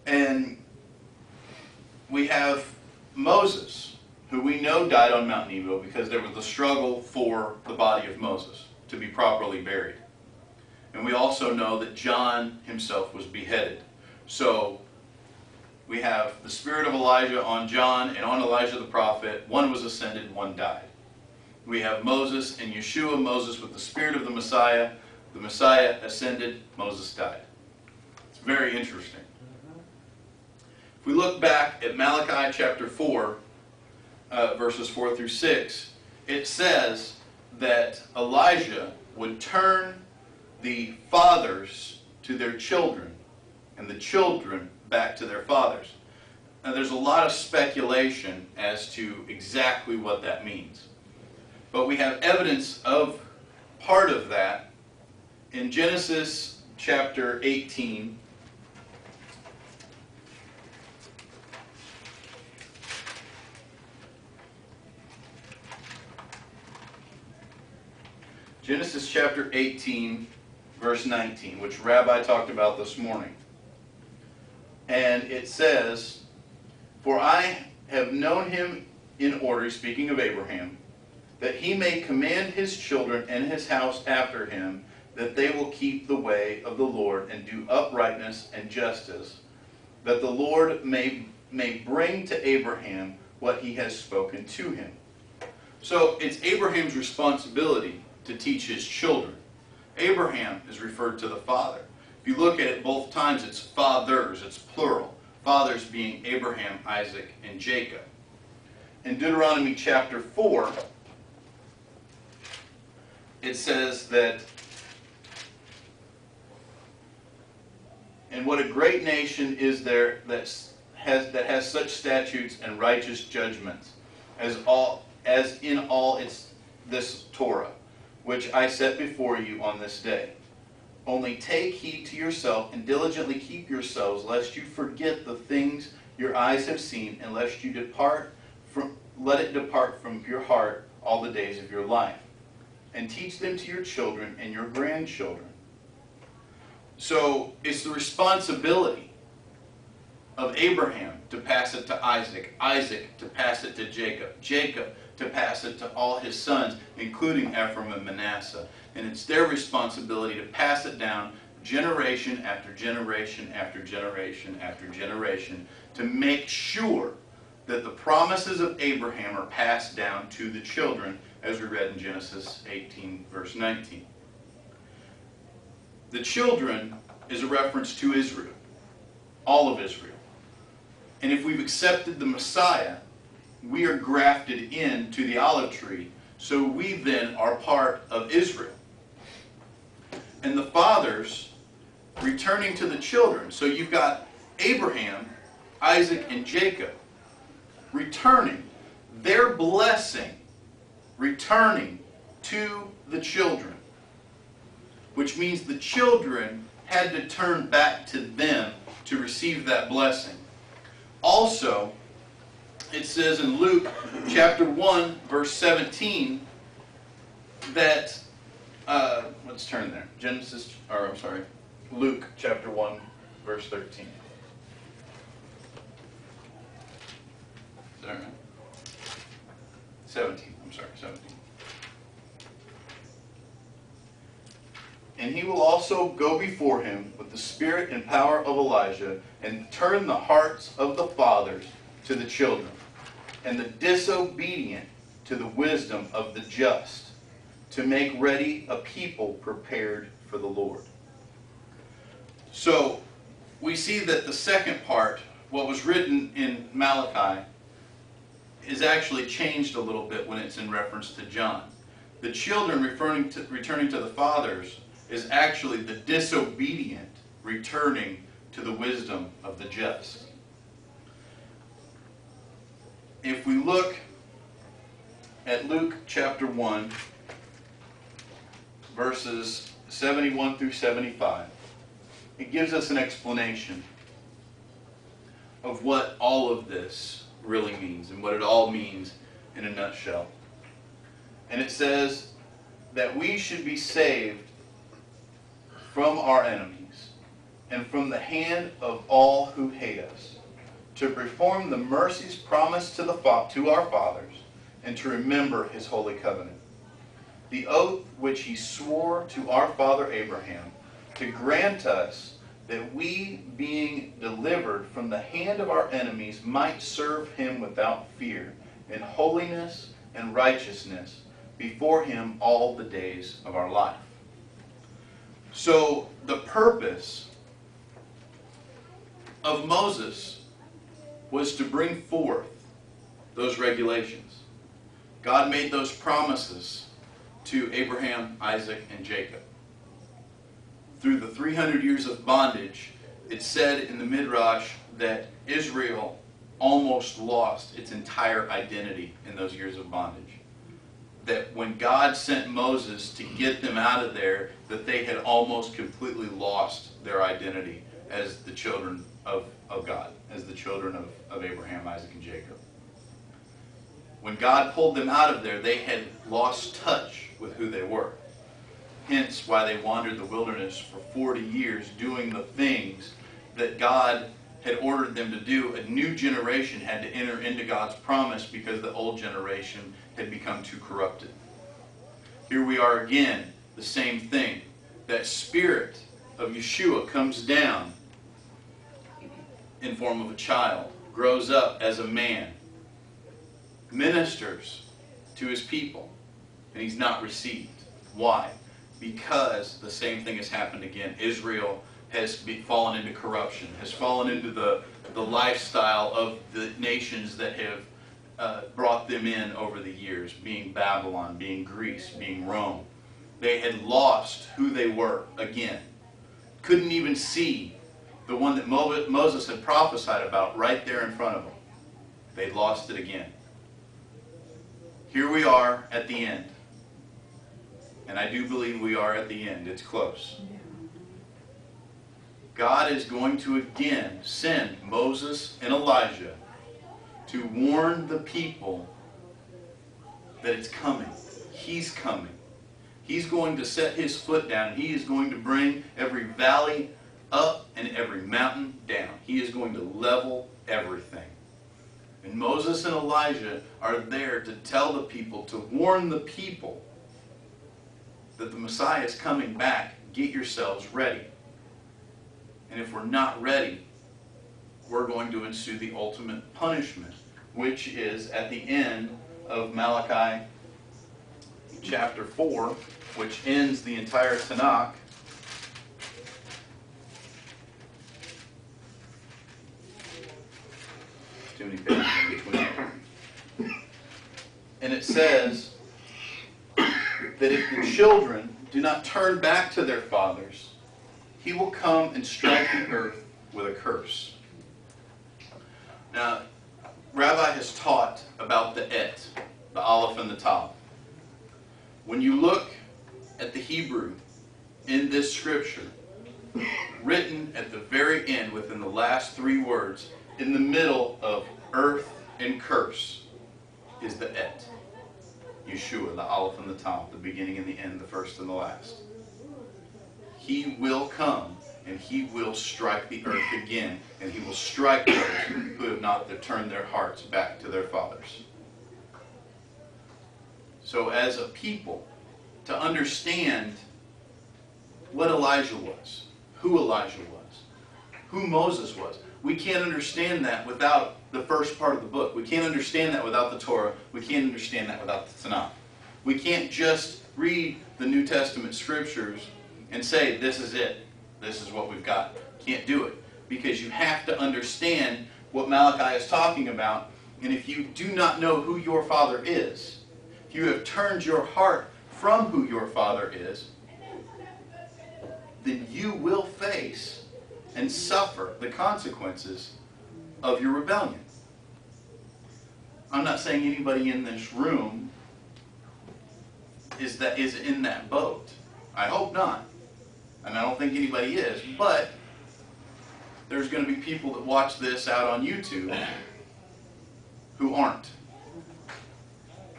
And we have Moses, who we know died on Mount Nebo because there was a struggle for the body of Moses to be properly buried. And we also know that John himself was beheaded. So we have the spirit of Elijah on John and on Elijah the prophet. One was ascended, one died. We have Moses and Yeshua, Moses with the spirit of the Messiah. The Messiah ascended, Moses died. It's very interesting. If we look back at Malachi chapter 4, verses 4 through 6, it says that Elijah would turn the fathers to their children and the children back to their fathers. Now there's a lot of speculation as to exactly what that means. But we have evidence of part of that in Genesis chapter 18. Genesis chapter 18, verse 19, which Rabbi talked about this morning. And it says, "For I have known him in order," speaking of Abraham, "that he may command his children and his house after him, that they will keep the way of the Lord and do uprightness and justice, that the Lord may bring to Abraham what he has spoken to him." So it's Abraham's responsibility to teach his children. Abraham is referred to the father. If you look at it both times, it's fathers, it's plural. Fathers being Abraham, Isaac, and Jacob. In Deuteronomy chapter 4, it says that, "And what a great nation is there that has such statutes and righteous judgments as in all this Torah, which I set before you on this day. Only take heed to yourself and diligently keep yourselves, lest you forget the things your eyes have seen, and lest you let it depart from your heart all the days of your life. And teach them to your children and your grandchildren." So it's the responsibility of Abraham to pass it to Isaac, Isaac to pass it to Jacob, Jacob to pass it to all his sons, including Ephraim and Manasseh. And it's their responsibility to pass it down generation after generation after generation after generation to make sure that the promises of Abraham are passed down to the children, as we read in Genesis 18, verse 19. The children is a reference to Israel, all of Israel. And if we've accepted the Messiah, we are grafted into the olive tree, so we then are part of Israel. And the fathers returning to the children. So you've got Abraham, Isaac, and Jacob returning, their blessing returning to the children, which means the children had to turn back to them to receive that blessing. Also, it says in Luke chapter 1, verse 17, that, let's turn there. Luke chapter 1, verse 13. Is that right? 17, 17. "And he will also go before him with the spirit and power of Elijah, and turn the hearts of the fathers to the children, and the disobedient to the wisdom of the just, to make ready a people prepared for the Lord." So we see that the second part, what was written in Malachi, is actually changed a little bit when it's in reference to John. The children returning to the fathers is actually the disobedient returning to the wisdom of the just. If we look at Luke chapter 1, verses 71 through 75, it gives us an explanation of what all of this really means and what it all means in a nutshell. And it says that we should be saved from our enemies and from the hand of all who hate us, to perform the mercies promised to our fathers, and to remember his holy covenant, the oath which he swore to our father Abraham, to grant us that we, being delivered from the hand of our enemies, might serve him without fear, in holiness and righteousness before him all the days of our life. So the purpose of Moses was to bring forth those regulations. God made those promises to Abraham, Isaac, and Jacob. Through the 300 years of bondage, it's said in the Midrash that Israel almost lost its entire identity in those years of bondage. That when God sent Moses to get them out of there, that they had almost completely lost their identity as the children of God, as the children of Abraham, Isaac, and Jacob. When God pulled them out of there, they had lost touch with who they were. Hence why they wandered the wilderness for 40 years doing the things that God had ordered them to do. A new generation had to enter into God's promise because the old generation had become too corrupted. Here we are again, the same thing. That spirit of Yeshua comes down in form of a child, grows up as a man, ministers to his people, and he's not received. Why? Because the same thing has happened again. Israel has fallen into corruption, has fallen into the lifestyle of the nations that have brought them in over the years, being Babylon, being Greece, being Rome. They had lost who they were again. Couldn't even see the one that Moses had prophesied about right there in front of them. They'd lost it again. Here we are at the end. And I do believe we are at the end. It's close. God is going to again send Moses and Elijah to warn the people that it's coming. He's coming. He's going to set his foot down. He is going to bring every valley up and every mountain down. He is going to level everything. And Moses and Elijah are there to tell the people, to warn the people that the Messiah is coming back. Get yourselves ready. And if we're not ready, we're going to ensue the ultimate punishment, which is at the end of Malachi chapter 4, which ends the entire Tanakh. Too many pages in between. And it says that if the children do not turn back to their fathers, he will come and strike the earth with a curse. Now, Rabbi has taught about the et, the aleph and the tav. When you look at the Hebrew in this scripture, written at the very end, within the last three words, in the middle of earth and curse, is the et. Yeshua, the aleph and the tav, the beginning and the end, the first and the last. He will come and he will strike the earth again, and he will strike those who have not turned their hearts back to their fathers. So as a people, to understand what Elijah was, who Elijah was, who Moses was, we can't understand that without the first part of the book. We can't understand that without the Torah. We can't understand that without the Tanakh. We can't just read the New Testament scriptures and say, this is it. This is what we've got. Can't do it. Because you have to understand what Malachi is talking about. And if you do not know who your father is, if you have turned your heart from who your father is, then you will face and suffer the consequences of your rebellion. I'm not saying anybody in this room is in that boat. I hope not. And I don't think anybody is. But there's going to be people that watch this out on YouTube who aren't.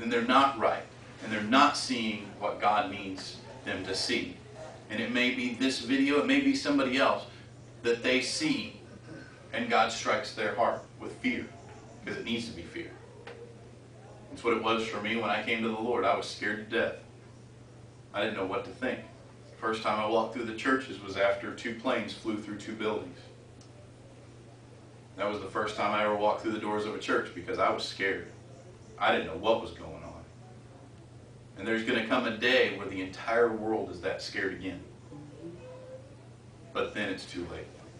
And they're not right. And they're not seeing what God needs them to see. And it may be this video, it may be somebody else. that they see, and God strikes their heart with fear, because it needs to be fear. That's what it was for me when I came to the Lord. I was scared to death. I didn't know what to think. The first time I walked through the churches was after 2 planes flew through 2 buildings. That was the first time I ever walked through the doors of a church because I was scared. I didn't know what was going on. And there's going to come a day where the entire world is that scared again. But then it's too late.